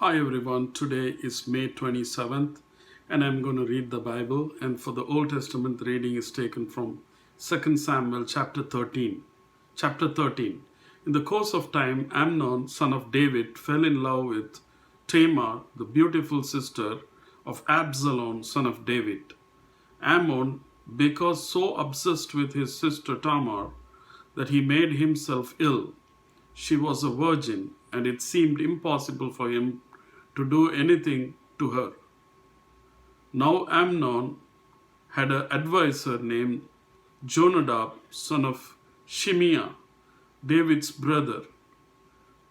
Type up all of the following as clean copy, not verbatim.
Hi everyone, today is May 27th and I'm going to read the Bible, and for the Old Testament the reading is taken from 2 Samuel chapter 13. Chapter 13. In the course of time, Amnon, son of David, fell in love with Tamar, the beautiful sister of Absalom, son of David. Ammon, because so obsessed with his sister Tamar that he made himself ill. She was a virgin, and it seemed impossible for him to do anything to her. Now Amnon had an advisor named Jonadab, son of Shimeah, David's brother.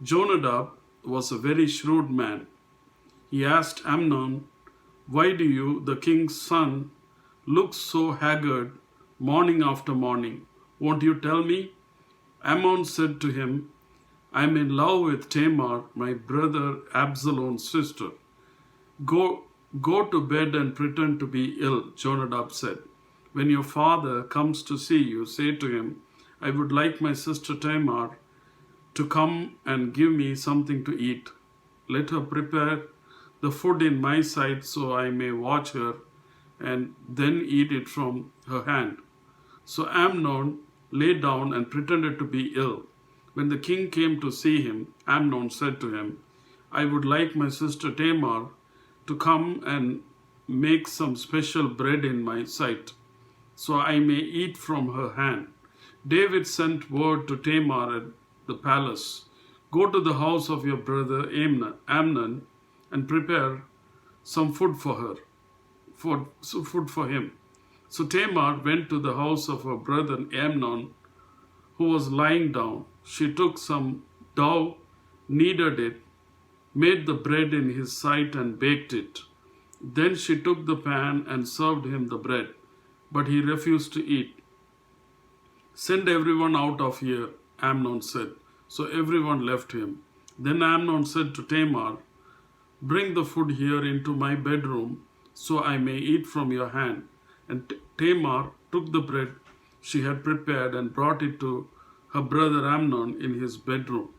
Jonadab was a very shrewd man. He asked Amnon, "Why do you, the king's son, look so haggard morning after morning? Won't you tell me?" Ammon said to him, "I am in love with Tamar, my brother Absalom's sister." Go to bed and pretend to be ill," Jonadab said. "When your father comes to see you, say to him, 'I would like my sister Tamar to come and give me something to eat. Let her prepare the food in my sight so I may watch her and then eat it from her hand.'" So Amnon lay down and pretended to be ill. When the king came to see him, Amnon said to him, "I would like my sister Tamar to come and make some special bread in my sight, so I may eat from her hand." David sent word to Tamar at the palace, "Go to the house of your brother Amnon and prepare some food for her, food for him." So Tamar went to the house of her brother Amnon, who was lying down. She took some dough, kneaded it, made the bread in his sight and baked it. Then she took the pan and served him the bread, but he refused to eat. "Send everyone out of here," Amnon said. So everyone left him. Then Amnon said to Tamar, "Bring the food here into my bedroom so I may eat from your hand." And Tamar took the bread she had prepared and brought it to her brother Amnon in his bedroom.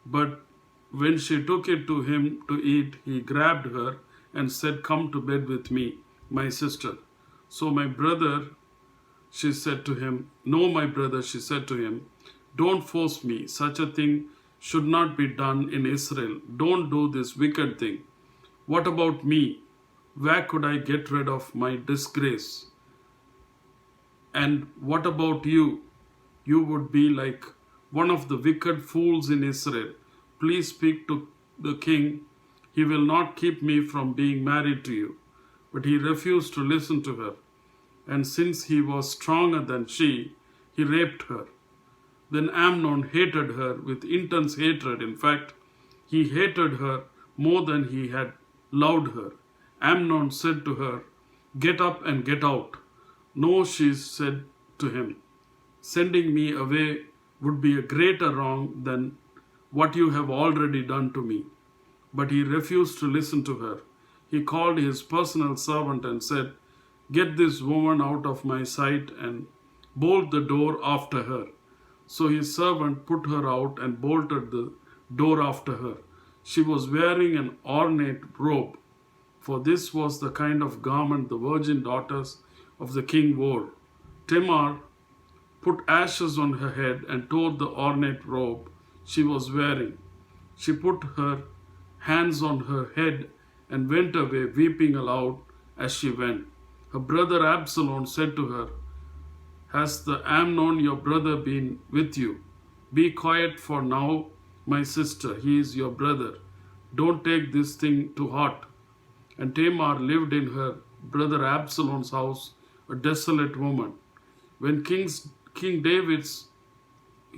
But when she took it to him to eat, he grabbed her and said, "Come to bed with me, my sister." "So my brother," she said to him, "No, my brother," she said to him, "don't force me. Such a thing should not be done in Israel. Don't do this wicked thing. What about me? Where could I get rid of my disgrace? And what about you? You would be like one of the wicked fools in Israel. Please speak to the king. He will not keep me from being married to you." But he refused to listen to her. And since he was stronger than she, he raped her. Then Amnon hated her with intense hatred. In fact, he hated her more than he had loved her. Amnon said to her, "Get up and get out." "No," she said to him, "sending me away would be a greater wrong than what you have already done to me." But he refused to listen to her. He called his personal servant and said, "Get this woman out of my sight and bolt the door after her." So his servant put her out and bolted the door after her. She was wearing an ornate robe, for this was the kind of garment the virgin daughters of the king wore. Tamar put ashes on her head and tore the ornate robe she was wearing. She put her hands on her head and went away, weeping aloud as she went. Her brother Absalom said to her, "Has the Amnon your brother been with you? Be quiet for now, my sister. He is your brother. Don't take this thing to heart." And Tamar lived in her brother Absalom's house, a desolate woman. When King David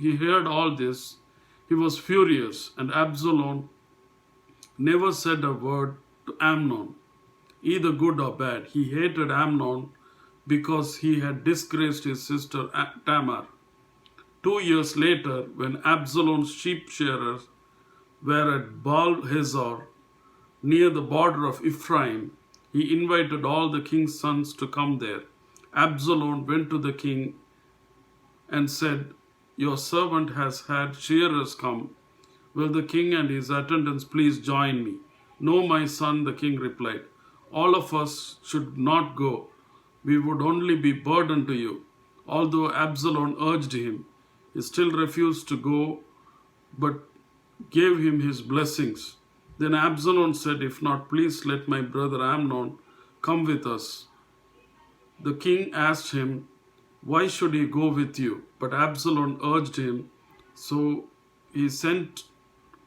he heard all this, he was furious, and Absalom never said a word to Amnon, either good or bad. He hated Amnon because he had disgraced his sister Tamar. 2 years later, when Absalom's sheep shearers were at Baal-hazor, near the border of Ephraim, he invited all the king's sons to come there. Absalom went to the king and said, "Your servant has had shearers come, Will the king and his attendants please join me? No, my son, the king replied. All of us should not go. We would only be burden to you. Although Absalom urged him, he still refused to go, but gave him his blessings. Then Absalom said, If not, please let my brother Amnon come with us. The king asked him, Why should he go with you? But Absalom urged him, so he sent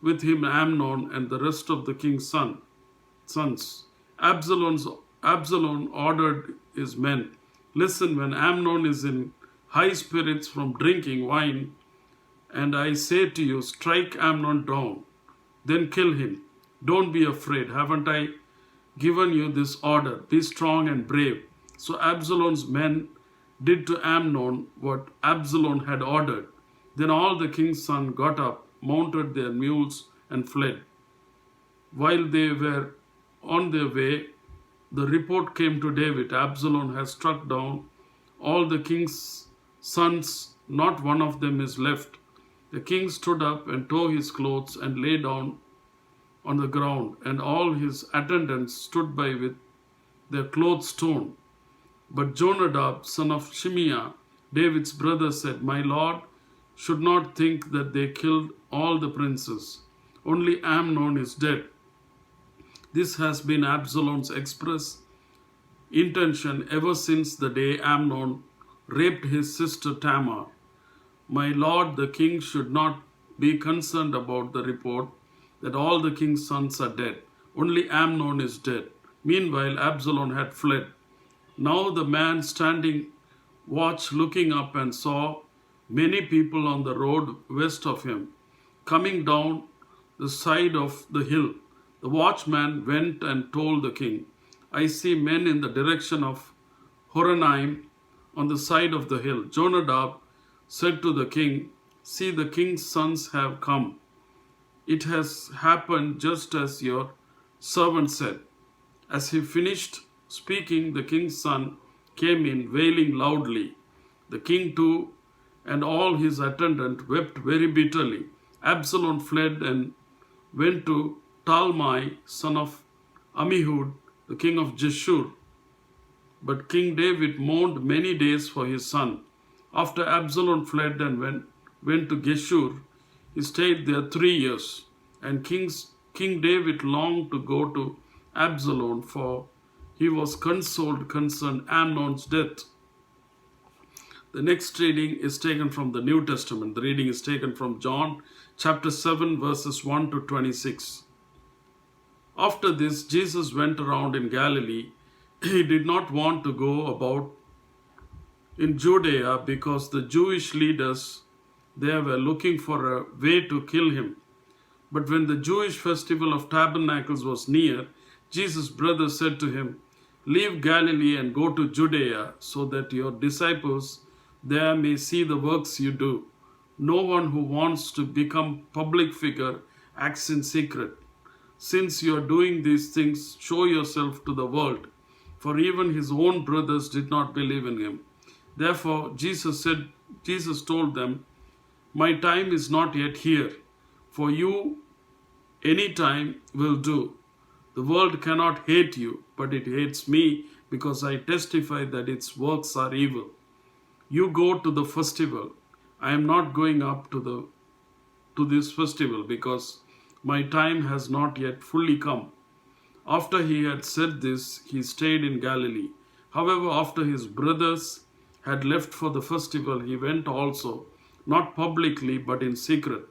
with him Amnon and the rest of the king's sons. Absalom ordered his men, Listen, when Amnon is in high spirits from drinking wine, and I say to you, strike Amnon down, then kill him. Don't be afraid. Haven't I given you this order? Be strong and brave. So Absalom's men did to Amnon what Absalom had ordered. Then all the king's sons got up, mounted their mules, and fled. While they were on their way, the report came to David, Absalom has struck down all the king's sons, not one of them is left. The king stood up and tore his clothes and lay down on the ground, and all his attendants stood by with their clothes torn. But Jonadab, son of Shimeah, David's brother, said, My lord should not think that they killed all the princes. Only Amnon is dead. This has been Absalom's express intention ever since the day Amnon raped his sister Tamar. My lord, the king, should not be concerned about the report that all the king's sons are dead. Only Amnon is dead. Meanwhile, Absalom had fled. Now the man standing watch looking up and saw many people on the road west of him, coming down the side of the hill. The watchman went and told the king, I see men in the direction of Horonaim on the side of the hill. Jonadab said to the king, See, the king's sons have come. It has happened just as your servant said. As he finished speaking, the king's son came in, wailing loudly. The king too and all his attendants wept very bitterly. Absalom fled and went to Talmai, son of Ammihud, the king of Geshur. But King David mourned many days for his son. After Absalom fled and went to Geshur, he stayed there 3 years. And King David longed to go to Absalom, for he was consoled concerning Amnon's death. The next reading is taken from the New Testament. The reading is taken from John chapter 7, verses 1 to 26. After this, Jesus went around in Galilee. He did not want to go about in Judea because the Jewish leaders there were looking for a way to kill him. But when the Jewish festival of tabernacles was near, Jesus' brother said to him, Leave Galilee and go to Judea, so that your disciples there may see the works you do. No one who wants to become public figure acts in secret. Since you are doing these things, show yourself to the world. For even his own brothers did not believe in him. Therefore, Jesus told them, My time is not yet here. For you, any time will do. The world cannot hate you, but it hates me because I testify that its works are evil. You go to the festival. I am not going up to this festival because my time has not yet fully come. After he had said this, he stayed in Galilee. However, after his brothers had left for the festival, he went also, not publicly but in secret.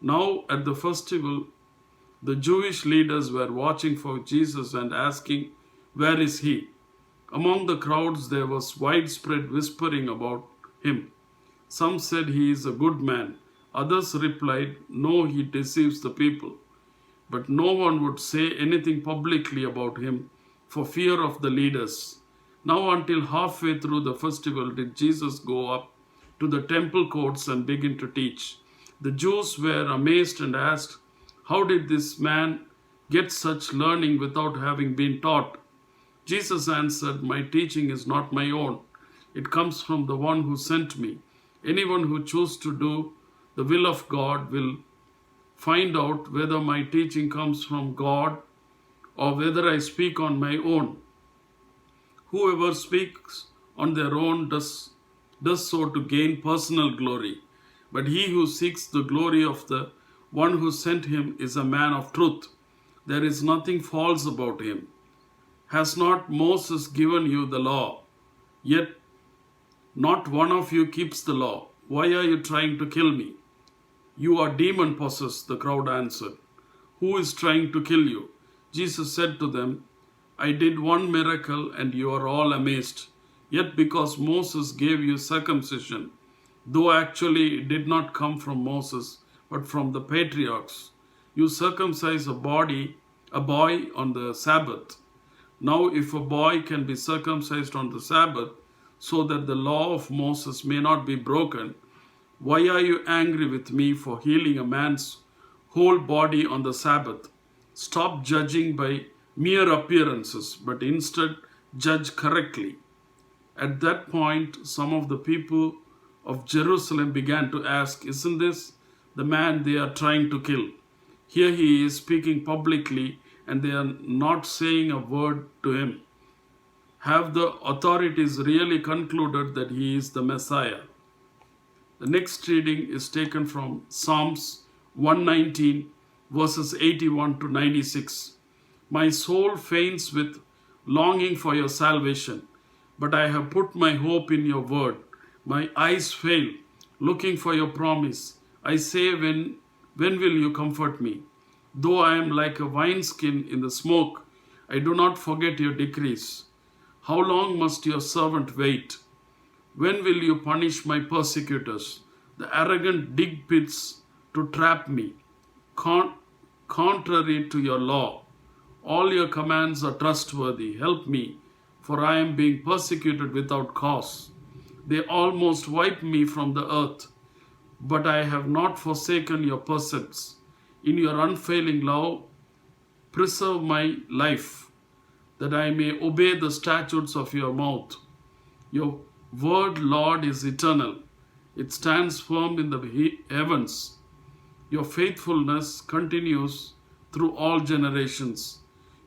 Now at the festival, the Jewish leaders were watching for Jesus and asking, Where is he? Among the crowds there was widespread whispering about him. Some said he is a good man. Others replied, No, he deceives the people. But no one would say anything publicly about him for fear of the leaders. Now until halfway through the festival did Jesus go up to the temple courts and begin to teach. The Jews were amazed and asked, How did this man get such learning without having been taught? Jesus answered, My teaching is not my own. It comes from the one who sent me. Anyone who chooses to do the will of God will find out whether my teaching comes from God or whether I speak on my own. Whoever speaks on their own does so to gain personal glory. But he who seeks the glory of the one who sent him is a man of truth. There is nothing false about him. Has not Moses given you the law? Yet not one of you keeps the law. Why are you trying to kill me? You are demon possessed, the crowd answered. Who is trying to kill you? Jesus said to them, I did one miracle and you are all amazed. Yet because Moses gave you circumcision, though actually it did not come from Moses, but from the patriarchs, you circumcise a boy on the Sabbath. Now if a boy can be circumcised on the Sabbath, so that the law of Moses may not be broken, why are you angry with me for healing a man's whole body on the Sabbath? Stop judging by mere appearances, but instead judge correctly. At that point, some of the people of Jerusalem began to ask, isn't this the man they are trying to kill? Here he is speaking publicly and they are not saying a word to him. Have the authorities really concluded that he is the Messiah? The next reading is taken from Psalms 119, verses 81 to 96. My soul faints with longing for your salvation, but I have put my hope in your word. My eyes fail, looking for your promise. I say, when will you comfort me? Though I am like a wineskin in the smoke, I do not forget your decrees. How long must your servant wait? When will you punish my persecutors? The arrogant dig pits to trap me, contrary to your law. All your commands are trustworthy. Help me, for I am being persecuted without cause. They almost wipe me from the earth, but I have not forsaken your precepts. In your unfailing love, preserve my life, that I may obey the statutes of your mouth. Your word, Lord, is eternal. It stands firm in the heavens. Your faithfulness continues through all generations.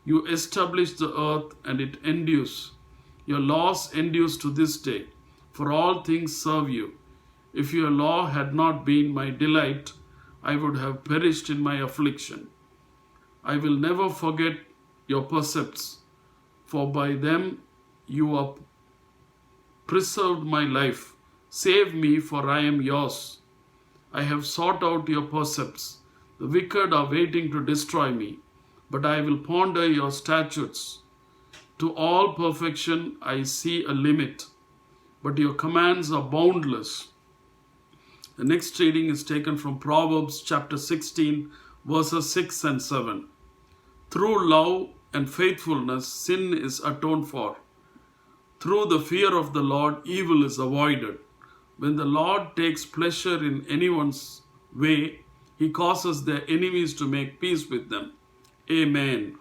You establish the earth and it endures. Your laws endure to this day, for all things serve you. If your law had not been my delight, I would have perished in my affliction. I will never forget your precepts, for by them you have preserved my life. Save me, for I am yours. I have sought out your precepts. The wicked are waiting to destroy me, but I will ponder your statutes. To all perfection I see a limit, but your commands are boundless. The next reading is taken from Proverbs chapter 16, verses 6 and 7. Through love and faithfulness, sin is atoned for. Through the fear of the Lord, evil is avoided. When the Lord takes pleasure in anyone's way, he causes their enemies to make peace with them. Amen.